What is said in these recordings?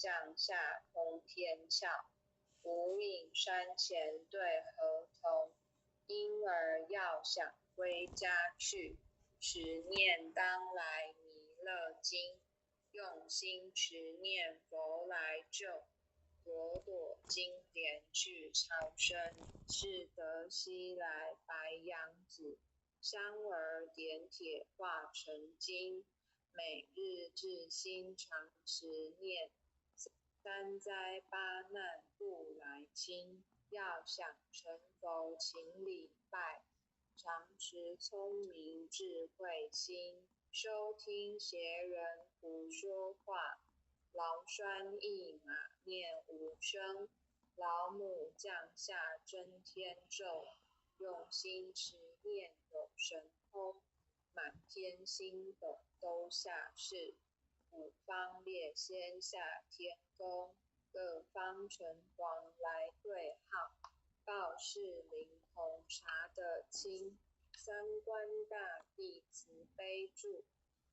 降下通天窍，无影山前对河童，因而要想归家去，持念当来弥勒经，用心持念佛来救，朵朵金莲具超生，是得西来白羊子，香儿点铁化成金，每日至心常持念，三灾八难不来侵，要想成佛请礼拜，常持聪明智慧心，收听邪人胡说话，劳栓一马念无声，老母降下真天咒，用心持念有神通，满天星斗都下世，五方列仙下天宫，各方城隍来对号，报事灵童查得清，三官大帝慈悲助，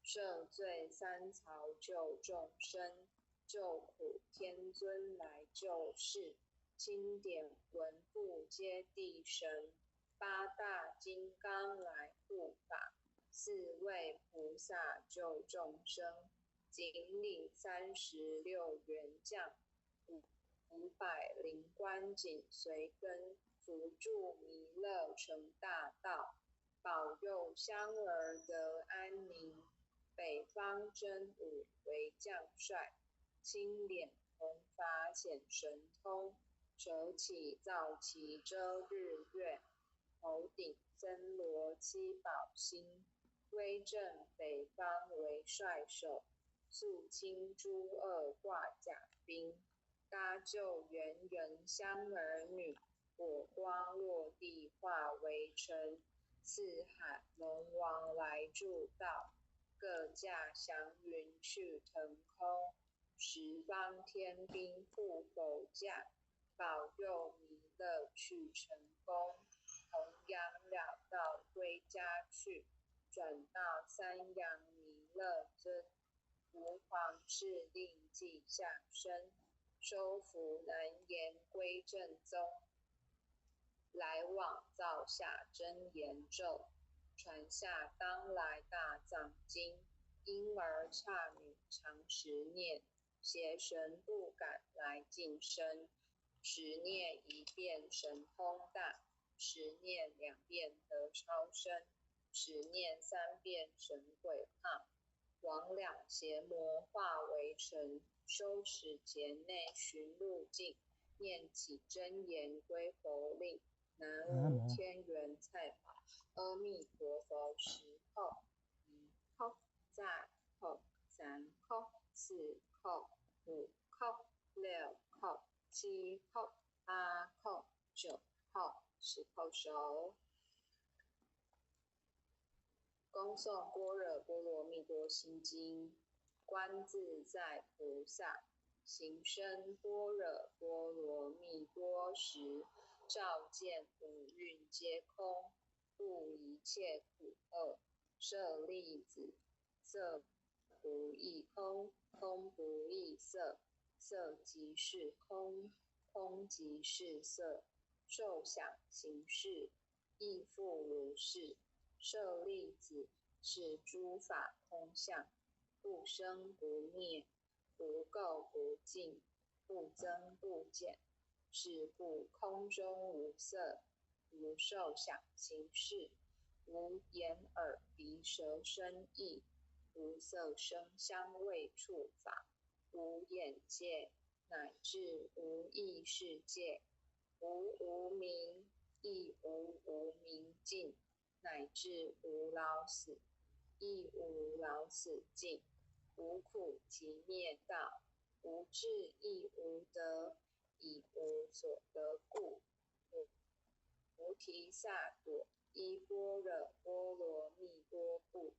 赦罪三曹救众生，救苦天尊来救世，经典文部皆地神，八大金刚来护法，四位菩萨救众生，仅领36员将，500灵官紧随跟，扶助弥勒成大道，保佑香儿得安宁。北方真武为将帅，青脸红发显神通，手起皂旗遮日月，头顶森罗七宝星，威震北方为帅首，肃清诸恶挂甲兵，搭救猿人香儿女，火光落地化为尘，四海龙王来助道，各驾祥云去腾空，十方天兵护佛驾，保佑弥勒去成功，弘扬了道归家去，转到三阳弥勒尊，吾皇敕令记下生，收服南阎归正宗，来往造下真言咒，传下当来大藏经，婴儿刹女常持念，邪神不敢来近身，持念一遍神通大，持念2遍得超生，持念3遍神鬼怕，魍魉邪魔化为尘，收持劫内寻路径，念起真言归佛令，南无天元菜宝阿弥陀佛10叩，1叩，再叩，3叩，4叩，5叩，6叩，7叩，8叩，9叩，10叩首。恭诵般若波罗蜜多心经，观自在菩萨行深般若波罗蜜多时，照见五蕴皆空，故一切苦厄。舍利子，色不异空，空不异色，色即是空，空即是色，受想行识，亦复如是。舍利子，是诸法空相，不生不灭，不垢不净，不增不减，是故空中无色，无受想行识，无眼耳鼻舌身意，无色声香味触法，无眼界，乃至无意识界，无无明，亦无无明尽，乃至无老死，亦无老死尽，无苦集灭道，无智亦无得，以无所得故，菩提萨埵依般若波罗蜜多故，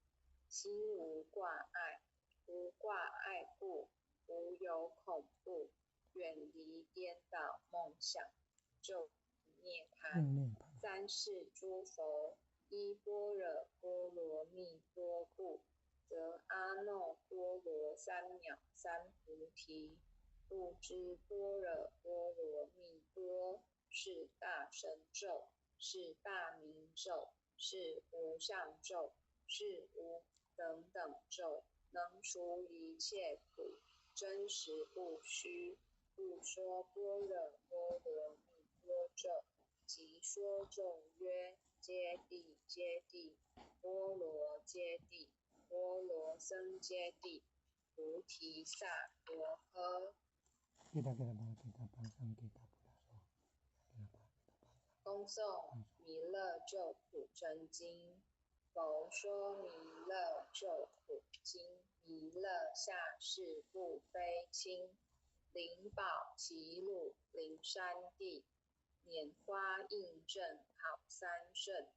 心无挂碍，无挂碍故，无有恐怖，远离颠倒梦想，就涅槃。三世诸佛依般若波罗蜜多故，得阿耨多罗三藐三菩提。不知般若波罗蜜多是大神咒，是大明咒，是无上咒，是无等等咒，能除一切苦，真实不虚。不说般若波罗蜜多咒，即说咒曰：揭谛揭谛，波罗揭谛，波罗僧揭谛，菩提萨埵呵。恭诵弥勒咒苦真经。佛说弥勒咒苦经，弥勒下士不非轻，灵宝齐鲁灵山地，拈花印正好三圣，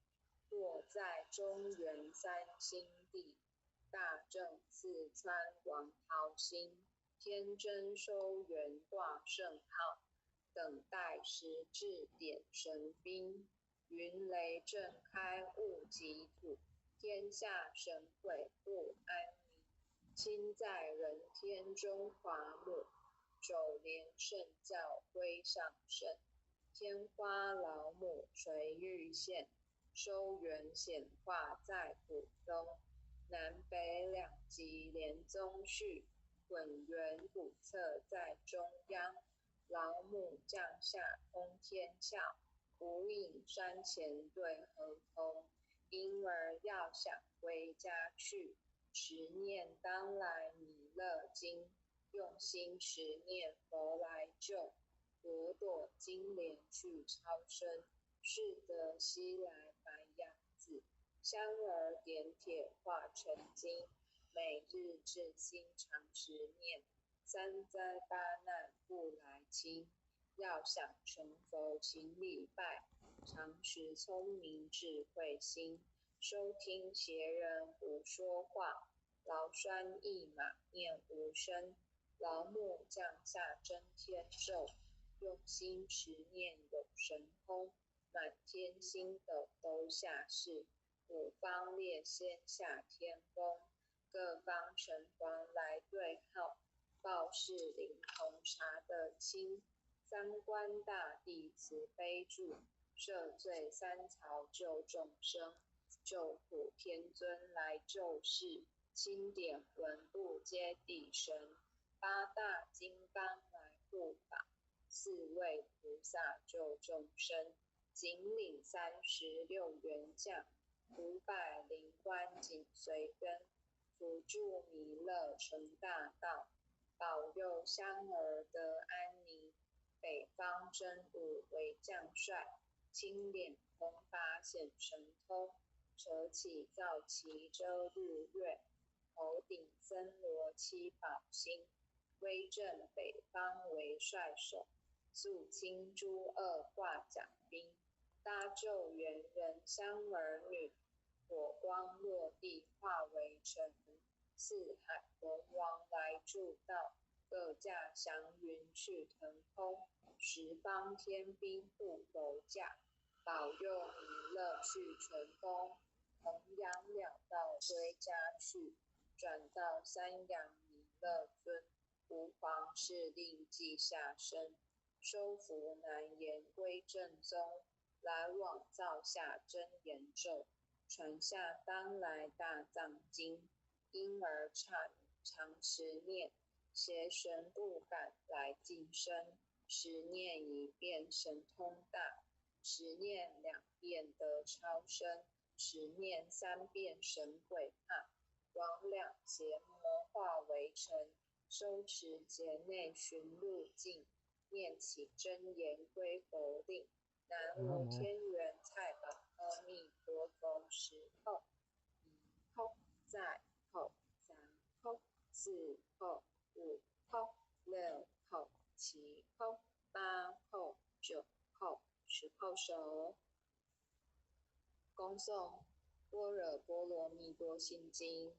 坐在中原三星地，大正四川王桃心，天真收元挂圣号，等待时至点神兵，云雷震开物极土，天下神鬼不安宁，亲在人天中华母，首莲圣教归上圣，天花老母垂玉线，收元显化在普东，南北两极连宗序，混元古册在中央，老母降下通天窍，无影山前对河童，婴儿要想回家去，持念当来弥勒经，用心持念佛来救，朵朵金莲去超生，是得西来白鸭子，香儿点铁化成金，每日至心常持念，三灾八难不来侵，要想成佛请礼拜，常持聪明智慧心，收听邪人胡说话，劳酸一马念无声，老母降下真天咒，用心持念有神通，满天星斗都下世，五方列仙下天宫，各方城隍来对号，报事灵童查得清，三官大帝慈悲助，赦罪三曹救众生，救苦天尊来救世，钦点文部皆地神，八大金刚来护法，四位菩萨救众生，仅领36员将，500灵官紧随跟，辅助弥勒成大道，保佑香儿得安宁。北方真武为将帅，钦点弘法显神通，扯起皂旗遮日月，头顶森罗七宝星，威震北方为帅首，肃清诸恶挂甲兵，搭救猿人香儿女，火光落地化为尘，四海龙王来助道，各驾祥云去腾空，十方天兵护楼驾，保佑弥勒去成功，弘扬两道归家去，转到三阳弥勒尊，吾皇敕令记下生，收服难言归正宗，来往造下真言咒，传下当来大藏经，因而常持念，邪神不敢来近身，十念一遍神通大，十念2遍得超生，十念3遍神鬼怕，往两邪魔化为尘，收持劫内寻路径，念起真言归佛令，南无天元菜宝阿弥陀佛10后，1后，再后，3后，4后，5后，6后，7后，8后，9后，10后手。恭诵般若波罗蜜多心经。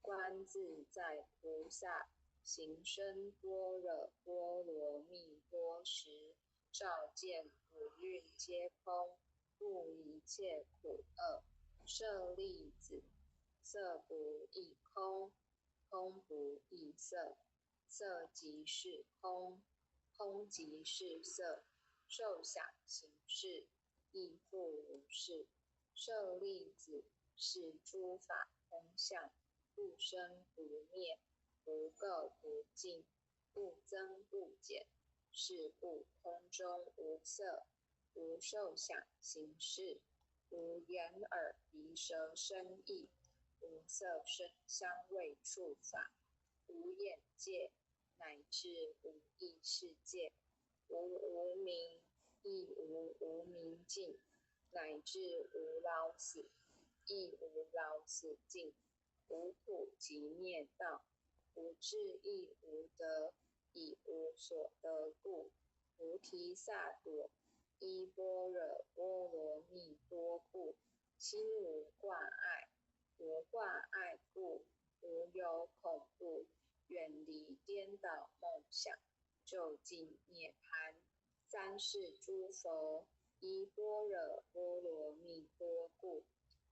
观自在菩萨行深般若波罗蜜多时，照见五蕴皆空，不一切苦厄。舍利子，色不异空，空不异色，色即是空，空即是色，受想行识亦复如是。舍利子，是诸法空相，不生不灭，不垢不净，不增不减，是故空中无色，无受想行识，无眼耳鼻舌身意，无色声香味触法，无眼界，乃至无意识界，无无明，亦无无明尽，乃至无老死，亦无老死尽，无苦集灭道，无智亦无得，以无所得故，菩提萨埵依般若波罗蜜多故，心无挂碍，无挂碍故，无有恐怖，远离颠倒梦想，究竟涅槃。三世诸佛依般若波罗蜜多故，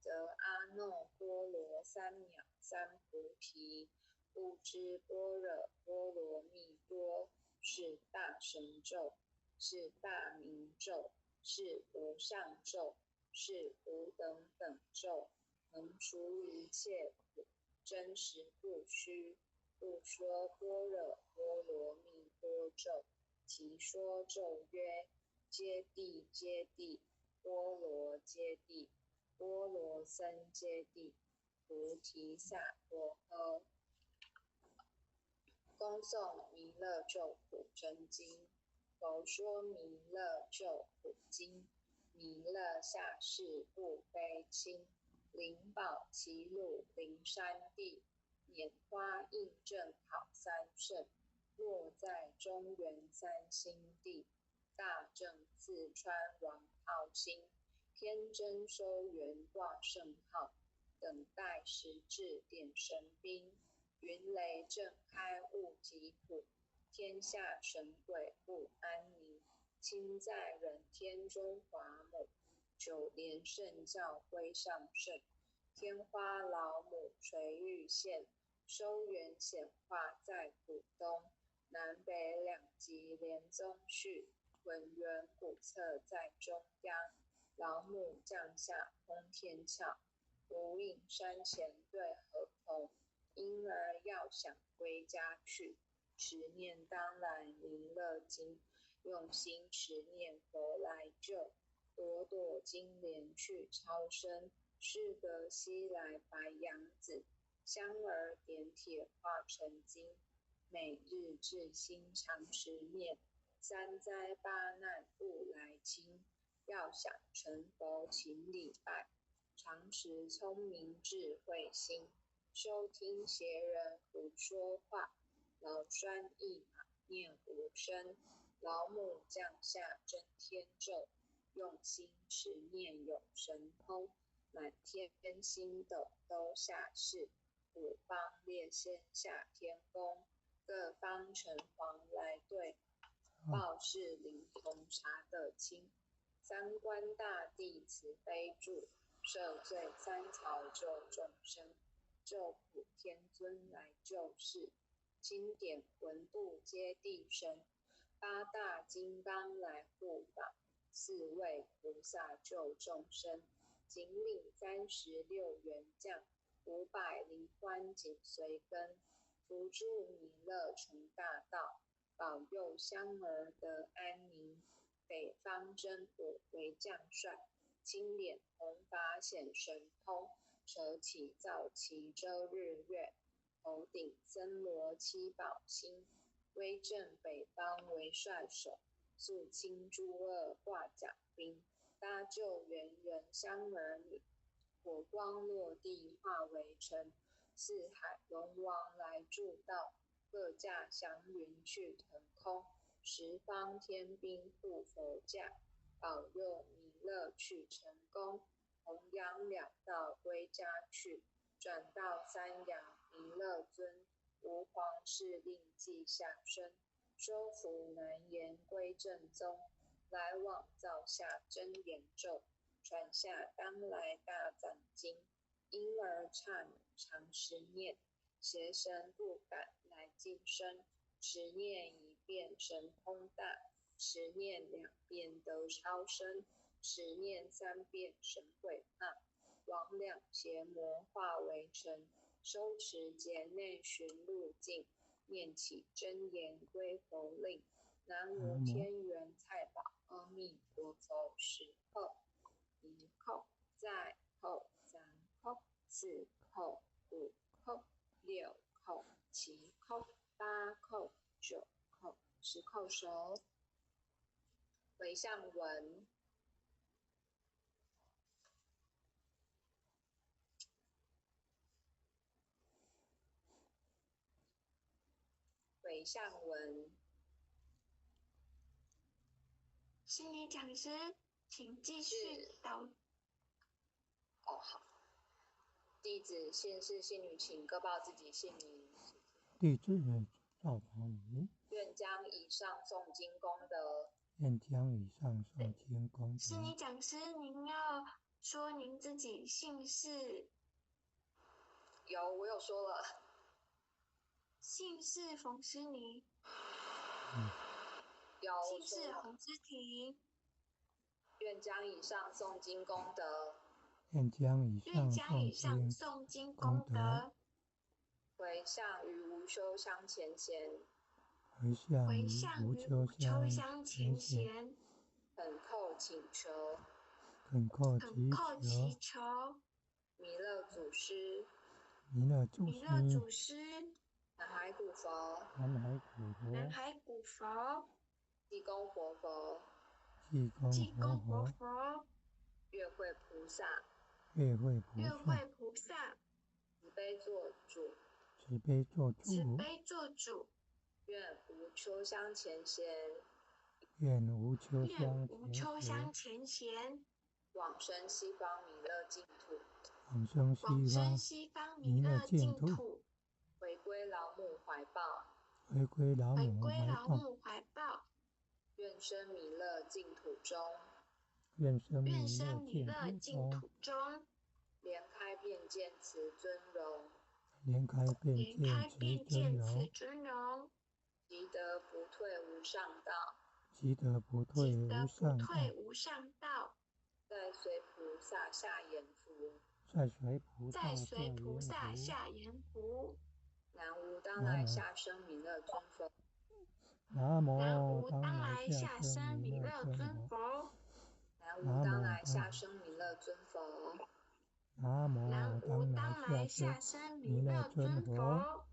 得阿耨多罗三藐三菩提。不知般若波罗蜜多是大神咒，是大明咒，是无上咒，是无等等咒，能除一切苦，真实不虚。不说般若波罗蜜多咒，其说咒曰：揭谛揭谛，波罗揭谛，波罗僧揭谛，菩提萨埵呵。恭诵弥勒咒苦真经。佛说弥勒咒苦经，弥勒下世不非亲，灵宝齐鲁灵山地，拈花印正好三圣，落在中原三星地，大正四川王浩兴，天真收元挂圣号，等待时至点神兵，云雷震开物极苦，天下神鬼不安宁，亲在人天中华母，九莲圣教归上圣，天花老母垂玉线，收元显化在浦东，南北两极连宗序，文渊古册在中央，老母降下通天窍，无影山前对河童，婴儿要想归家去，持念当来弥勒经，用心持念佛来救，朵朵金莲去超生，是得西来白羊子，香儿点铁化成金，每日至心常持念，三灾八难不来侵，要想成佛请礼拜，常持聪明智慧心，收听邪人胡说话，劳酸一马念无声，老母降下真天咒，用心持念有神通，满天星斗都下世，五方列仙下天宫，各方城隍来对，报事灵童查得清，三官大帝慈悲助，赦罪三曹救众生，救苦天尊来救世，经典文部皆地神，八大金刚来护法，四位菩萨救众生，仅领36员将，500灵官紧随跟，扶助弥勒成大道，保佑香儿得安宁。北方真火为将帅，青脸红发显神通，手起皂旗遮日月，头顶森罗七宝星，威震北方为帅首，肃清诸恶挂甲兵，搭救猿人香儿女，火光落地化为尘，四海龙王来助道，各驾祥云去腾空，十方天兵护佛驾，保佑弥勒去成功，弘扬两道归家去，转到三阳弥勒尊，吾皇敕令记下生，收服难言归正宗，来往造下真言咒，传下当来大藏经，婴儿刹那常持念，邪神不敢来近身，十念一变神通大，十念两变得超生，十念三变神鬼怕，往两邪魔化为尘，收持劫内寻路径，念起真言归佛令。南无天元菜宝阿弥陀佛10扣1扣再扣3扣4扣5扣6扣7扣8扣9扣10扣手。回向文，回向文。心理讲师，请继续导。好。弟子姓氏姓女，请各报自己姓名。弟子赵长宇，愿将以上诵经功德，愿将以上诵经功心理德。讲师，您要说您自己姓氏。我有说了。姓氏冯诗妮。姓氏洪之婷。愿将以上诵经功德，愿将以上诵经功德，回向于无修香前贤，回向于无秋香前贤，恳叩祈求，弥勒祖师，南海古佛，济公活佛，月慧菩萨，慈悲做主，愿无秋香前贤，往生西方弥勒净土，回归老母怀抱，愿生弥勒净土中，莲开遍见慈尊容，即得不退无上道，再随菩萨下言福，南无当来下生弥勒尊佛，南无当来下生弥勒尊佛，南无当来下生弥勒尊佛，南无当来下生弥勒尊佛。